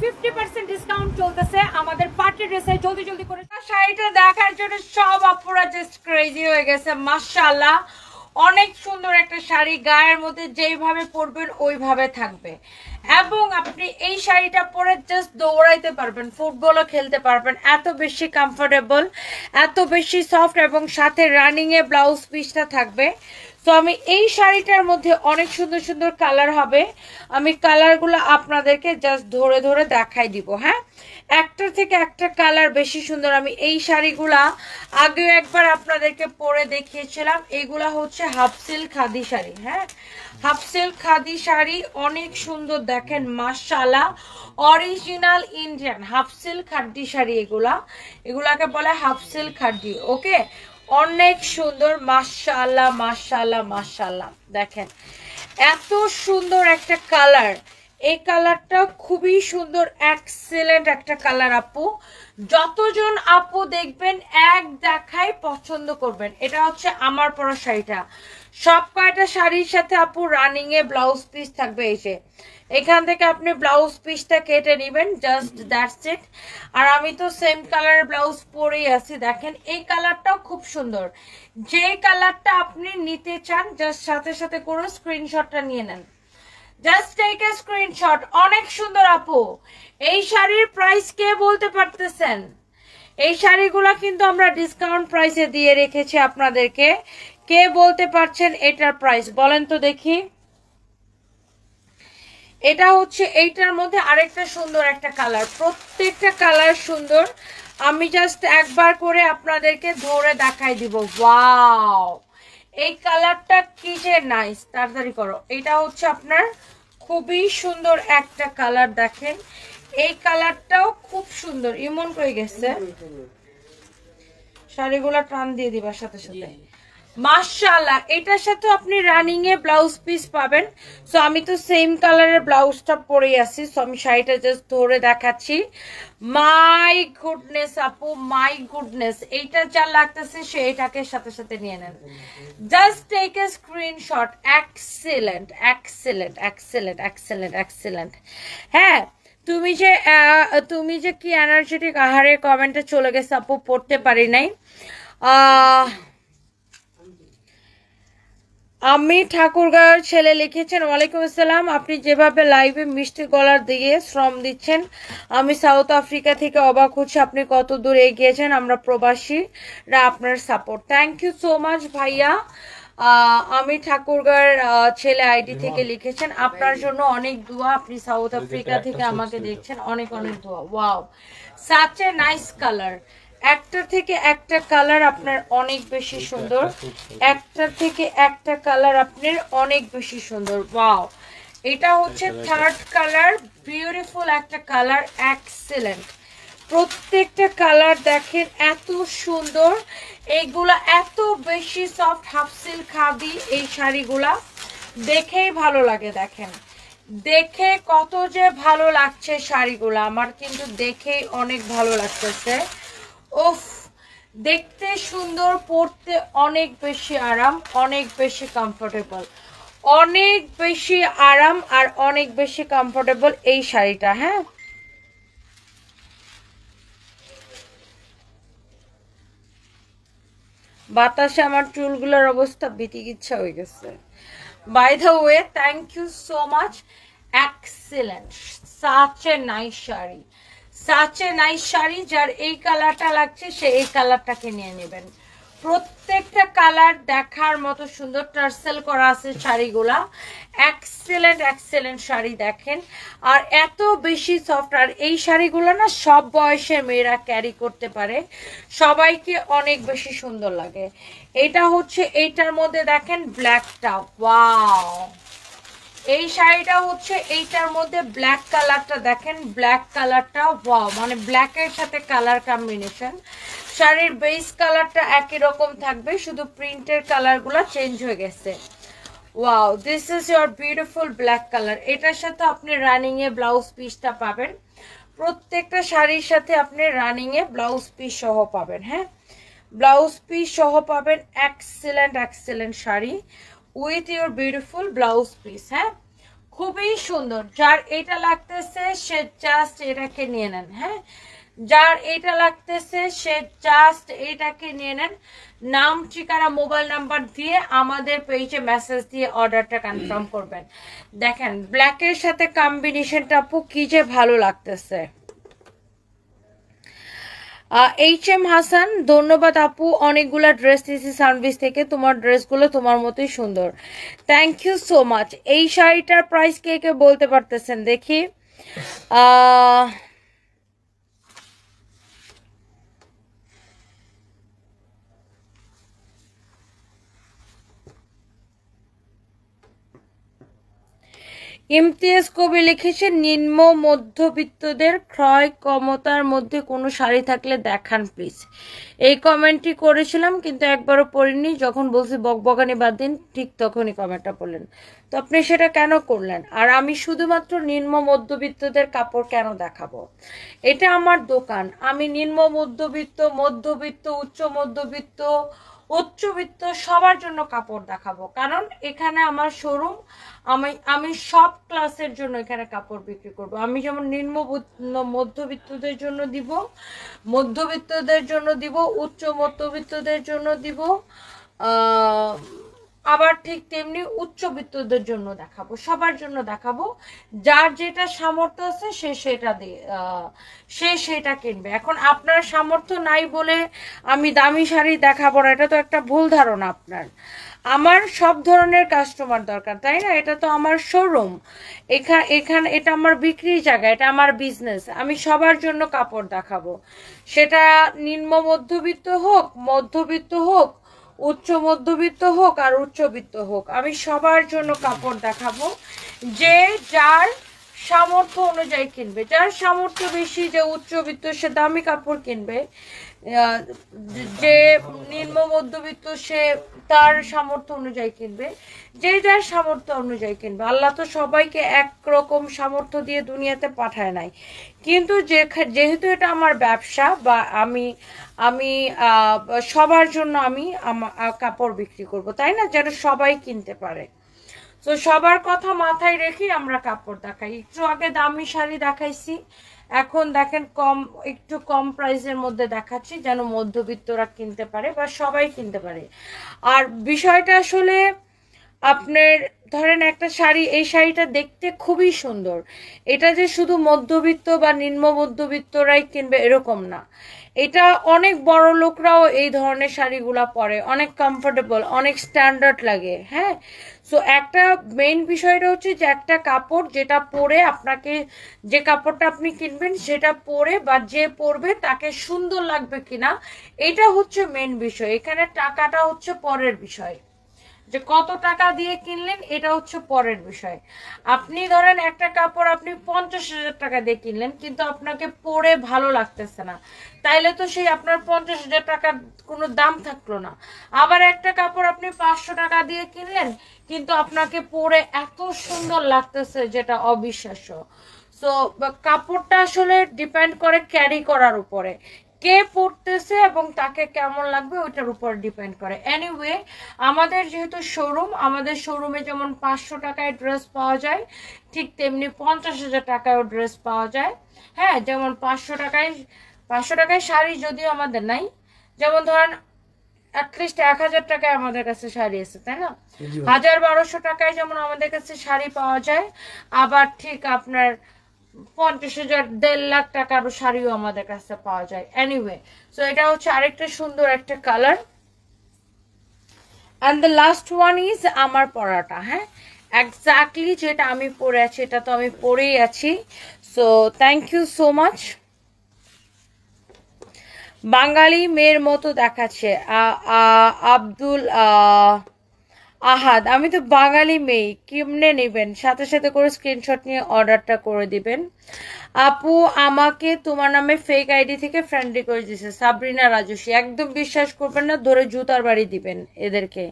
50% discount চলতেছে আমাদের party ড্রেসে। জলদি জলদি করে শাড়িটা দেখার জন্য সব আপুরা জাস্ট ক্রেজি হয়ে গেছে। মাশাআল্লাহ, অনেক সুন্দর একটা শাড়ি, গায়ের মধ্যে যেইভাবে পরবেন ওইভাবে থাকবে এবং আপনি এই শাড়িটা পরে জাস্ট দৌড়াইতে পারবেন, ফুটবলও খেলতে পারবেন, এত বেশি কমফোর্টেবল, এত বেশি সফট এবং সাথে রানিং এ ব্লাউজ পিসটা থাকবে। তো আমি এই শাড়িটার মধ্যে অনেক সুন্দর সুন্দর কালার হবে, আমি কালারগুলো আপনাদেরকে জাস্ট ধরে ধরে দেখাই দিব। হ্যাঁ, একটার থেকে একটা কালার বেশি সুন্দর। আমি এই শাড়িগুলা আগেও একবার আপনাদেরকে পরে দেখিয়েছিলাম। এইগুলা হচ্ছে হাফ সিল্ক খাদি শাড়ি। হ্যাঁ, হাফ সিল্ক খাদি শাড়ি অনেক সুন্দর, দেখেন মাশাআল্লাহ, original Indian half silk khadi sari. এগুলাকে বলে হাফ সিল্ক খাদি। ওকে, অনেক সুন্দর, মাশাআল্লাহ মাশাআল্লাহ মাশাআল্লাহ। দেখেন এত সুন্দর একটা কালার, এই কালারটা খুবই সুন্দর, এক্সেলেন্ট একটা কালার আপু। যতজন আপু দেখবেন এক দেখায় পছন্দ করবেন। এটা হচ্ছে আমার পরা শাড়িটা, সব কয়টা শাড়ির সাথে আপু রানিং এ ব্লাউজ পিস থাকবে। এসে এখান থেকে আপনি ব্লাউজ পিসটা কেটে নেবেন, জাস্ট দ্যাটস ইট। আর আমি তো সেম কালারের ব্লাউজ পরেই আছি। দেখেন এই কালারটাও খুব সুন্দর, যে কালারটা আপনি নিতে চান জাস্ট সাথে সাথে করে স্ক্রিনশটটা নিয়ে নেন, জাস্ট টেক এ স্ক্রিনশট। অনেক সুন্দর আপু, এই শাড়ির প্রাইস কে বলতে পারতেছেন? এই শাড়িগুলো কিন্তু আমরা ডিসকাউন্ট প্রাইসে দিয়ে রেখেছি আপনাদেরকে। কে বলতে পারছেন এটার প্রাইস বলেন তো দেখি? এটা হচ্ছে এইটার মধ্যে আরেকটা সুন্দর একটা কালার, প্রত্যেকটা কালার সুন্দর। আমি জাস্ট একবার করে আপনাদেরকে ধরে দেখাই দিব। ওয়াও, এই কালারটা কি যে নাইস, তাড়াতাড়ি করো। এটা হচ্ছে আপনার খুবই সুন্দর একটা কালার। দেখেন এই কালারটাও খুব সুন্দর। ইমন কই গেছে? শাড়িগুলা টান দিয়ে দিবার সাথে সাথে। মাশাআল্লাহ, এটার সাথে আপনি রানিং এ ব্লাউজ পিস পাবেন। সো আমি তো সেম কালারের ব্লাউজটা পরে আছি, সো আমি শাড়িটা জাস্ট ধরে দেখাচ্ছি। মাই গুডনেস আপু, মাই গুডনেস, এইটা যা লাগতেছে সেইটাকে সাথে সাথে নিয়ে নেন, just take a screenshot. Excellent excellent excellent excellent excellent. হ্যাঁ, তুমি যে কি এনার্জেটিক, আহারে কমেন্টে চলে গেছে আপু, পড়তে পারি নাই। আমি ঠাকুরগাঁওয়ের ছেলে লিখেছেন, ওয়ালাইকুম আসসালাম। আপনি যেভাবে লাইভে মিষ্টি গলার দিয়ে শ্রম দিচ্ছেন, আমি সাউথ আফ্রিকা থেকে অবাক হচ্ছি আপনি কত দূর এগিয়েছেন। আমরা প্রবাসীরা আপনার support. Thank you so much ভাইয়া। আমি ঠাকুরগাঁওয়ের ছেলে আইডি থেকে লিখেছেন, আপনার জন্য অনেক দোয়া। আপনি সাউথ আফ্রিকা থেকে আমাকে দেখছেন, অনেক অনেক দোয়া। Wow, such a nice colour. একটা থেকে একটা কালার আপনার অনেক বেশি সুন্দর, একটা থেকে একটা কালার আপনার অনেক বেশি সুন্দর। ওয়াও, এটা হচ্ছে থার্ড কালার, বিউটিফুল একটা কালার, এক্সেলেন্ট। প্রত্যেকটা কালার দেখেন এত সুন্দর, এইগুলা এত বেশি সফট, হাফ সিল্ক খাদি। এই শাড়িগুলা দেখেই ভালো লাগে। দেখেন দেখে কত যে ভালো লাগছে শাড়িগুলা, আমার কিন্তু দেখেই অনেক ভালো লাগতেছে। উফ, দেখতে সুন্দর, পরতে অনেক বেশি আরাম, অনেক বেশি কমফোর্টেবল, অনেক বেশি আরাম আর অনেক বেশি কমফোর্টেবল এই শাড়িটা। হ্যাঁ, বাতাসে আমার চুলগুলোর অবস্থা বিতিকিচ্ছা হয়ে গেছে। By the way, thank you so much. Excellent, such a nice sari, such a nice sari. যার এই কালারটা লাগছে সে এই কালারটাকে নিয়ে নেবেন। প্রত্যেকটা কালার দেখার মতো সুন্দর, টার্সেল করা আছে শাড়িগুলা। এক্সেলেন্ট এক্সেলেন্ট শাড়ি দেখেন, আর এত বেশি সফট। আর এই শাড়িগুলো না সব বয়সের মেয়েরা ক্যারি করতে পারে, সবাইকে অনেক বেশি সুন্দর লাগে। এটা হচ্ছে এইটার মধ্যে দেখেন ব্ল্যাকটা। ওয়াও, এই শাড়িটা হচ্ছে এইটার মধ্যে ব্ল্যাক কালারটা দেখেন, ব্ল্যাক কালারটা ওয়াও, মানে ব্ল্যাকের সাথে কালার কম্বিনেশন। শাড়ির বেস কালারটা একই রকম থাকবে, শুধু প্রিন্টের কালারগুলো চেঞ্জ হয়ে গেছে। Wow, this is your beautiful black colour. এটার সাথে আপনি রানিং এ ব্লাউজ পিসটা পাবেন, প্রত্যেকটা শাড়ির সাথে আপনি রানিং এ ব্লাউজ পিস সহ পাবেন। হ্যাঁ, ব্লাউজ পিস সহ পাবেন। Excellent excellent sari with your beautiful blouse piece. হ্যাঁ, খুবই সুন্দর। যার এটা লাগতেছে সে জাস্ট এটাকে নিয়ে নেন। হ্যাঁ, যার এটা লাগতেছে সে জাস্ট এটাকে নিয়ে নেন। নাম, ঠিকানা, মোবাইল নাম্বার দিয়ে আমাদের পেজে মেসেজ দিয়ে অর্ডারটা কনফার্ম করবেন। দেখেন ব্ল্যাকের সাথে কম্বিনেশনটা আপু কি যে ভালো লাগতেছে। HM হাসান, ধন্যবাদ আপু, অনেকগুলা ড্রেস দিয়েছি সানভিস থেকে, তোমার ড্রেসগুলো তোমার মতোই সুন্দর। Thank you so much. এই শাড়িটার প্রাইস কে কে বলতে পারতেছেন দেখি? আহ ইমতিয়াজ কবি লিখেছে, নিম্ন মধ্যবিত্তদের ক্রয় ক্ষমতার মধ্যে কোনো শাড়ি থাকলে দেখান প্লিজ। এই কমেন্টটি করেছিলাম কিন্তু একবারও পড়িনি। যখন বলছি বকবকানি বাদ দিন, ঠিক তখনই কমেন্টটা পড়লেন। তো আপনি সেটা কেন করলেন? আর আমি শুধুমাত্র নিম্ন মধ্যবিত্তদের কাপড় কেন দেখাবো? এটা আমার দোকান। আমি নিম্ন মধ্যবিত্ত, মধ্যবিত্ত, উচ্চ মধ্যবিত্ত, উচ্চবিত্ত সবার জন্য কাপড় দেখাবো, কারণ এখানে আমার শোরুম। আমি আমি সব ক্লাসের জন্য এখানে কাপড় বিক্রি করব। আমি যেমন নিম্ন মধ্যবিত্তদের জন্য দিব, মধ্যবিত্তদের জন্য দিব, উচ্চ মধ্যবিত্তদের জন্য দিব, আবার ঠিক তেমনি উচ্চবিত্তদের জন্য দেখাবো, সবার জন্য দেখাবো। যার যেটা সামর্থ্য আছে সে সেটা দিয়ে সে সেটা কিনবে। এখন আপনার সামর্থ্য নাই বলে আমি দামি শাড়ি দেখাবো না, এটা তো একটা ভুল ধারণা আপনার। আমার সব ধরনের কাস্টমার দরকার, তাই না? এটা তো আমার শোরুম, এখানে এটা আমার বিক্রির জায়গা, এটা আমার বিজনেস। আমি সবার জন্য কাপড় দেখাবো, সেটা নিম্ন মধ্যবিত্ত হোক, মধ্যবিত্ত হোক, উচ্চ মধ্যবিত্ত হোক আর উচ্চবিত্ত হোক, আমি সবার জন্য কাপড় দেখাবো। যে যার সামর্থ্য অনুযায়ী কিনবে, যার সামর্থ্য বেশি, যে উচ্চবিত্ত সে দামি কাপড় কিনবে, যে নিম্ন মধ্যবিত্ত সে তার সামর্থ্য অনুযায়ী কিনবে, যে যার সামর্থ্য অনুযায়ী কিনবে। আল্লাহ তো সবাইকে একরকম সামর্থ্য দিয়ে দুনিয়াতে পাঠায় নাই, কিন্তু যেহেতু এটা আমার ব্যবসা বা আমি আমি সবার জন্য আমি কাপড় বিক্রি করব, তাই না, যেন সবাই কিনতে পারে। তো সবার কথা মাথায় রেখে আমরা কাপড় দেখাই। একটু আগে দামি শাড়ি দেখাইছি, এখন দেখেন একটু কম প্রাইসের মধ্যে দেখাচ্ছি, যেন মধ্যবিত্তরা কিনতে পারে বা সবাই কিনতে পারে। আর বিষয়টা আসলে আপনার ধরেন একটা শাড়ি, এই শাড়িটা দেখতে খুবই সুন্দর, এটা যে শুধু মধ্যবিত্ত বা নিম্ন মধ্যবিত্তরাই কিনবে এরকম না। এটা অনেক বড় লোকরাও এই ধরনের শাড়িগুলা পরে, অনেক কমফোর্টেবল, অনেক স্ট্যান্ডার্ড লাগে। হ্যাঁ, সো একটা মেইন বিষয়টা হচ্ছে যে একটা কাপড় যেটা পরে আপনাকে, যে কাপড়টা আপনি কিনবেন সেটা পরে বা যে পরবে তাকে সুন্দর লাগবে কিনা, এটা হচ্ছে মেইন বিষয়। এখানে টাকাটা হচ্ছে পরের বিষয়, যে কত টাকা দিয়ে কিনলেন এটা হচ্ছে পরের বিষয়। আপনি ধরেন একটা কাপড় আপনি 50,000 টাকা দিয়ে কিনলেন, কিন্তু আপনাকে পরে ভালো লাগতেছে না, তাইলে তো সেই আপনার 50,000 টাকার কোনো দাম থাকলো না। আবার একটা কাপড় আপনি 500 টাকা দিয়ে কিনলেন, কিন্তু আপনাকে পরে এত সুন্দর লাগতেছে যেটা অবিশ্বাস্য। সো কাপড়টা আসলে ডিপেন্ড করে ক্যারি করার উপরে, কে পড়তেছে এবং তাকে কেমন লাগবে ওইটার উপর ডিপেন্ড করে। এনিওয়ে, আমাদের যেহেতু শোরুম, আমাদের শোরুমে যেমন 500 টাকায় ড্রেস পাওয়া যায়, ঠিক তেমনি 50,000 টাকায়ও ড্রেস পাওয়া যায়। হ্যাঁ, যেমন 500 টাকায় শাড়ি যদিও আমাদের নাই, যেমন ধরেন অ্যাটলিস্ট 1,000 টাকায় আমাদের কাছে শাড়ি আছে, তাই না? 1,000-1,200 টাকায় যেমন আমাদের কাছে শাড়ি পাওয়া যায়, আবার ঠিক আপনার 50,000, 1.5 লাখ টাকারও শাড়িও আমাদের কাছে পাওয়া যায়। এনিওয়ে, সো এটা হচ্ছে আরেকটা সুন্দর একটা colour. And the last one is আমার পরাটা। হ্যাঁ, এক্স্যাক্টলি যেটা আমি পরে আছি এটা তো আমি পরেই আছি। So thank you so much. Bengali মেয়ের মতো দেখাচ্ছে আব্দুল আহাদ, আমি তো বাঙালি মেয়ে, কেমনে নেবেন? সাথে সাথে করে স্ক্রিনশট নিয়ে অর্ডারটা করে দিবেন। আপু আমাকে তোমার নামে ফেক আইডি থেকে ফ্রেন্ড রিকোয়েস্ট দিছে সাবরিনা রাজস্বী, একদম বিশ্বাস করবেন না, ধরে জুতার বাড়ি দিবেন এদেরকে।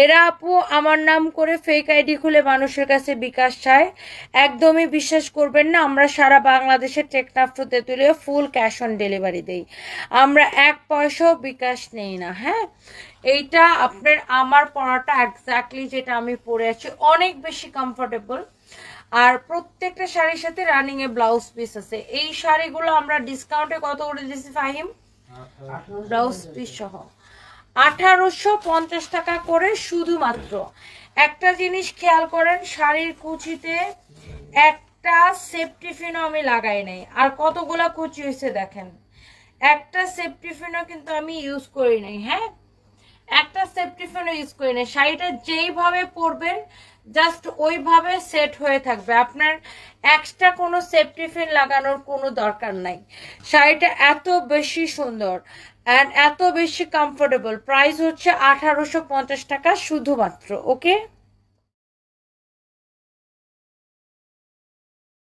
এরা আপু আমার নাম করে ফেক আইডি খুলে মানুষের কাছে বিকাশ চায়, একদমই বিশ্বাস করবেন না। আমরা সারা বাংলাদেশের Teknaf to Tetulia full cash on delivery দেই, আমরা 1 পয়সাও বিকাশ নেই না। হ্যাঁ, এইটা আপনার আমার পরাটা এক্স্যাক্টলি যেটা আমি পরে আছি, অনেক বেশি কমফোর্টেবল। আর প্রত্যেকটা শাড়ির সাথে রানিং এ ব্লাউজ পিস আছে। এই শাড়িগুলো আমরা ডিসকাউন্টে কত করে দিচ্ছি ফাহিম? ব্লাউজ পিস সহ 1850 টাকা করে শুধুমাত্র। একটা জিনিস খেয়াল করেন, শাড়ির কুচিতে একটা সেফটি ফিনও আমি লাগাই নাই। আর কতগুলা কুচি হয়েছে দেখেন, একটা সেফটি ফিনও কিন্তু আমি ইউজ করি নাই। হ্যাঁ, একটা সেফটি ফিনও ইউজ করি নাই। শাড়িটা যেইভাবে পরবেন জাস্ট ওইভাবে সেট হয়ে থাকবে, আপনার এক্সট্রা কোনো সেফটি ফিন লাগানোর কোনো দরকার নাই। শাড়িটা এত বেশি সুন্দর অ্যান্ড এত বেশি কমফোর্টেবল। প্রাইস হচ্ছে 1850 টাকা শুধুমাত্র। ওকে।